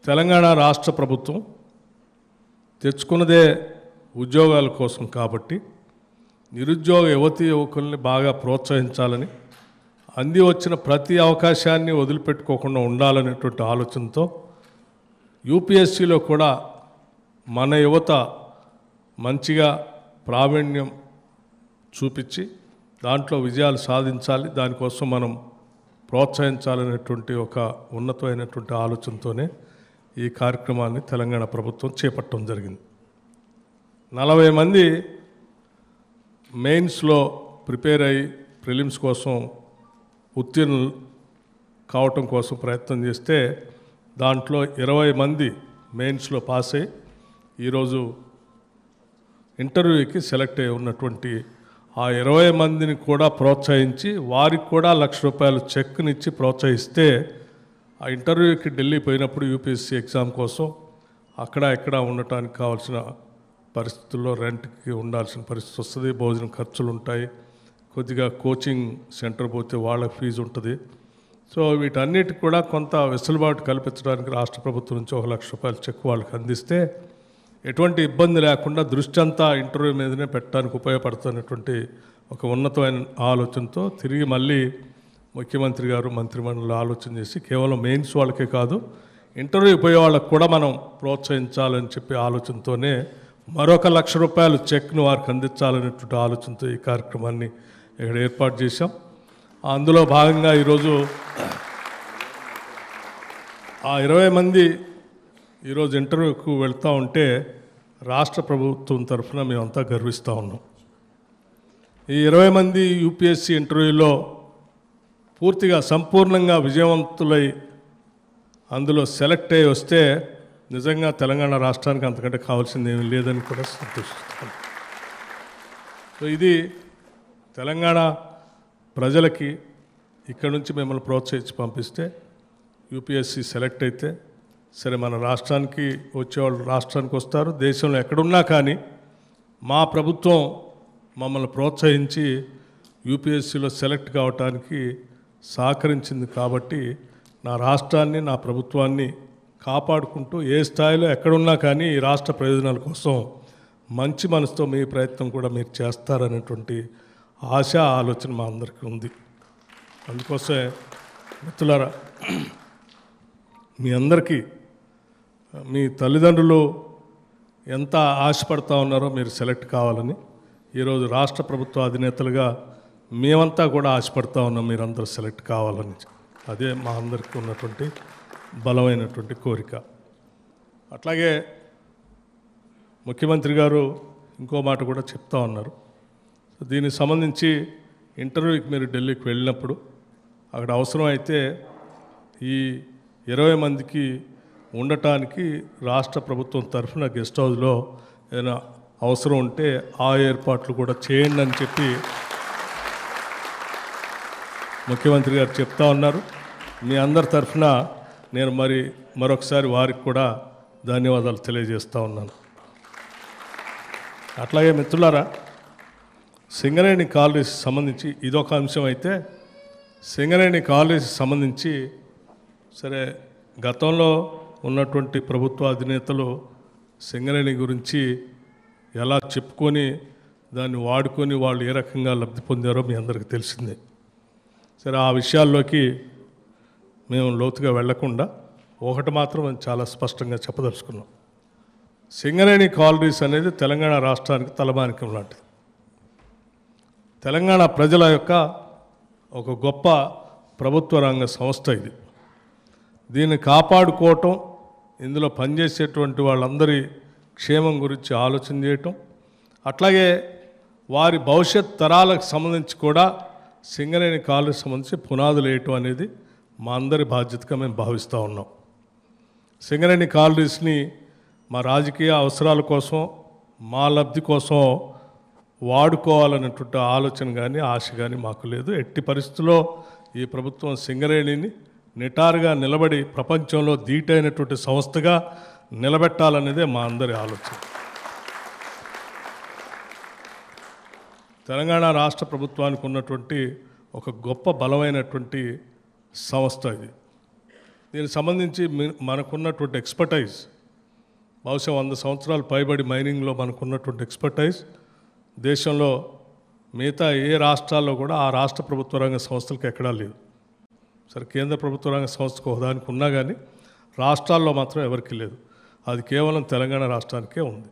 తెలంగాణ రాష్ట్ర ప్రభుత్వం తెచ్చుకున్నదే ఉద్యోగాల కోసం కాబట్టి నిరుద్యోగ యువకుల్ని బాగా ప్రోత్సహించాలని, అంది వచ్చిన ప్రతి అవకాశాన్ని వదిలిపెట్టుకోకుండా ఉండాలనేటువంటి ఆలోచనతో యూపీఎస్సీలో కూడా మన యువత మంచిగా ప్రావీణ్యం చూపించి దాంట్లో విజయాలు సాధించాలి, దానికోసం మనం ప్రోత్సహించాలనేటువంటి ఒక ఉన్నతమైనటువంటి ఆలోచనతోనే ఈ కార్యక్రమాన్ని తెలంగాణ ప్రభుత్వం చేపట్టడం జరిగింది. 40 మంది మెయిన్స్లో ప్రిపేర్ అయ్యి ప్రిలిమ్స్ కోసం ఉత్తీర్ణులు కావటం కోసం ప్రయత్నం చేస్తే దాంట్లో 20 మంది మెయిన్స్లో పాస్ అయ్యి ఈరోజు ఇంటర్వ్యూకి సెలెక్ట్ అయి ఉన్నటువంటి ఆ 20 మందిని కూడా ప్రోత్సహించి వారికి కూడా ₹1,00,000 చెక్నిచ్చి ప్రోత్సహిస్తే ఆ ఇంటర్వ్యూకి ఢిల్లీ పోయినప్పుడు యూపీఎస్సీ ఎగ్జామ్ కోసం అక్కడ ఇక్కడ ఉండటానికి కావాల్సిన పరిస్థితుల్లో రెంట్కి ఉండాల్సిన పరిస్థితి వస్తుంది, భోజనం ఖర్చులు ఉంటాయి, కొద్దిగా కోచింగ్ సెంటర్ పోతే వాళ్ళ ఫీజు ఉంటుంది. సో వీటన్నిటికి కూడా కొంత వెసులుబాటు కల్పించడానికి రాష్ట్ర ప్రభుత్వం నుంచి ₹1,00,000 చెక్ వాళ్ళకి అందిస్తే ఎటువంటి ఇబ్బంది లేకుండా దృష్టి అంతా ఇంటర్వ్యూ మీదనే పెట్టడానికి ఉపయోగపడుతున్నటువంటి ఒక ఉన్నతమైన ఆలోచనతో తిరిగి మళ్ళీ ముఖ్యమంత్రి గారు మంత్రిమండలి ఆలోచన చేసి కేవలం మెయిన్స్ వాళ్ళకే కాదు ఇంటర్వ్యూ పోయే వాళ్ళకు కూడా మనం ప్రోత్సహించాలని చెప్పి ఆలోచనతోనే మరొక ₹1,00,000 చెక్ను వారికి అందించాలనేటువంటి ఆలోచనతో ఈ కార్యక్రమాన్ని ఇక్కడ ఏర్పాటు చేశాం. అందులో భాగంగా ఈరోజు ఆ 20 మంది ఈరోజు ఇంటర్వ్యూకు వెళ్తూ ఉంటే రాష్ట్ర ప్రభుత్వం తరఫున మేమంతా గర్విస్తూ ఉన్నాం. ఈ 20 మంది యూపీఎస్సీ ఇంటర్వ్యూలో పూర్తిగా సంపూర్ణంగా విజయవంతులై అందులో సెలెక్ట్ అయ్యి వస్తే నిజంగా తెలంగాణ రాష్ట్రానికి అంతకంటే కావాల్సింది ఏమీ లేదని కూడా సంతోషిస్తాను. సో ఇది తెలంగాణ ప్రజలకి ఇక్కడ నుంచి మిమ్మల్ని ప్రోత్సహించి పంపిస్తే యూపీఎస్సీ సెలెక్ట్ అయితే సరే మన రాష్ట్రానికి వచ్చేవాళ్ళు రాష్ట్రానికి వస్తారు, దేశంలో ఎక్కడున్నా కానీ మా ప్రభుత్వం మమ్మల్ని ప్రోత్సహించి యూపీఎస్సీలో సెలెక్ట్ కావటానికి సహకరించింది కాబట్టి నా రాష్ట్రాన్ని నా ప్రభుత్వాన్ని కాపాడుకుంటూ ఏ స్థాయిలో ఎక్కడున్నా కానీ ఈ రాష్ట్ర ప్రయోజనాల కోసం మంచి మనసుతో మీ ప్రయత్నం కూడా మీరు చేస్తారనేటువంటి ఆశ ఆలోచన మా అందరికీ ఉంది. అందుకోసమే మిత్రులారా మీ అందరికీ మీ తల్లిదండ్రులు ఎంత ఆశపడతా ఉన్నారో మీరు సెలెక్ట్ కావాలని ఈరోజు రాష్ట్ర ప్రభుత్వ అధినేతలుగా మేమంతా కూడా ఆశపడతా ఉన్నాం మీరందరూ సెలెక్ట్ కావాలని. అదే మా అందరికీ ఉన్నటువంటి బలమైనటువంటి కోరిక. అట్లాగే ముఖ్యమంత్రి గారు ఇంకో మాట కూడా చెప్తా ఉన్నారు. దీనికి సంబంధించి ఇంటర్వ్యూకి మీరు ఢిల్లీకి వెళ్ళినప్పుడు అక్కడ అవసరమైతే ఈ 20 మందికి ఉండటానికి రాష్ట్ర ప్రభుత్వం తరఫున గెస్ట్ హౌస్లో ఏదైనా అవసరం ఉంటే ఆ ఏర్పాట్లు కూడా చేయండి అని చెప్పి ముఖ్యమంత్రి గారు చెప్తా ఉన్నారు. మీ అందరి తరఫున నేను మరొకసారి వారికి కూడా ధన్యవాదాలు తెలియజేస్తూ ఉన్నాను. అట్లాగే మిత్రులారా సింగరేణి కాలనీకి సంబంధించి ఇదొక అంశం అయితే సింగరేణి కాలనీకి సంబంధించి సరే గతంలో ఉన్నటువంటి ప్రభుత్వ అధినేతలు సింగరేణి గురించి ఎలా చెప్పుకొని దాన్ని వాడుకొని వాళ్ళు ఏ రకంగా లబ్ధి పొందారో మీ అందరికీ తెలిసిందే. సరే ఆ విషయాల్లోకి మేము లోతుగా వెళ్లకుండా ఒకటి మాత్రం చాలా స్పష్టంగా చెప్పదలుచుకున్నాం. సింగరేణి కాలనీస్ అనేది తెలంగాణ రాష్ట్రానికి తలమానికం లాంటిది. తెలంగాణ ప్రజల యొక్క ఒక గొప్ప ప్రభుత్వ రంగ సంస్థ ఇది. దీన్ని కాపాడుకోవటం, ఇందులో పనిచేసేటువంటి వాళ్ళందరి క్షేమం గురించి ఆలోచన చేయటం, అట్లాగే వారి భవిష్యత్ తరాలకు సంబంధించి కూడా సింగరేణి కాలనీకి సంబంధించి పునాదులు వేయటం అనేది మా అందరి బాధ్యతగా మేము భావిస్తూ ఉన్నాం. సింగరేణి కాలనీస్ని మా రాజకీయ అవసరాల కోసం మా లబ్ధి కోసం వాడుకోవాలనేటువంటి ఆలోచన కానీ ఆశ కానీ మాకు లేదు. ఎట్టి పరిస్థితుల్లో ఈ ప్రభుత్వం సింగరేణిని నిటారుగా నిలబడి ప్రపంచంలో ధీటైనటువంటి సంస్థగా నిలబెట్టాలనేదే మా అందరి ఆలోచన. తెలంగాణ రాష్ట్ర ప్రభుత్వానికి ఉన్నటువంటి ఒక గొప్ప బలమైనటువంటి సంస్థ ఇది. దీనికి సంబంధించి మనకున్నటువంటి ఎక్స్పర్టైజ్, బహుశా 100 సంవత్సరాలు పైబడి మైనింగ్లో మనకున్నటువంటి ఎక్స్పర్టైజ్ దేశంలో మిగతా ఏ రాష్ట్రాల్లో కూడా ఆ రాష్ట్ర ప్రభుత్వ రంగ సంస్థలకు ఎక్కడా లేదు. సరే, కేంద్ర ప్రభుత్వ రంగ సంస్థకు ఒకదానికి ఉన్నా కానీ రాష్ట్రాల్లో మాత్రం ఎవరికి లేదు. అది కేవలం తెలంగాణ రాష్ట్రానికే ఉంది.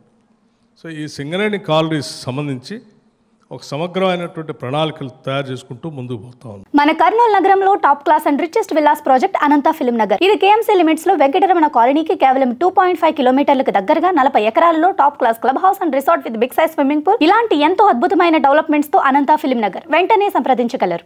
సో ఈ సింగరేణి కాలనీస్ సంబంధించి ఒక సమగ్రమైనటువంటి ప్రణాళికలు తయారు చేసుకుంటూ ముందుకు పోతా ఉంది. మన కర్నూలు నగరంలో top class and richest villas project Anantha film Nagar. ఇది కేఎంసీ లిమిట్స్ లో వెంకటరమణ కాలనీకి కేవలం 2.5 కిలోమీటర్లకు దగ్గరగా 40 ఎకరాలలో top class club house and resort with big size swimming pool, ఇలాంటి ఎంతో అద్భుతమైన డెవలప్మెంట్స్ తో అనంత ఫిల్మ్ నగర్. వెంటనే సంప్రదించగలరు.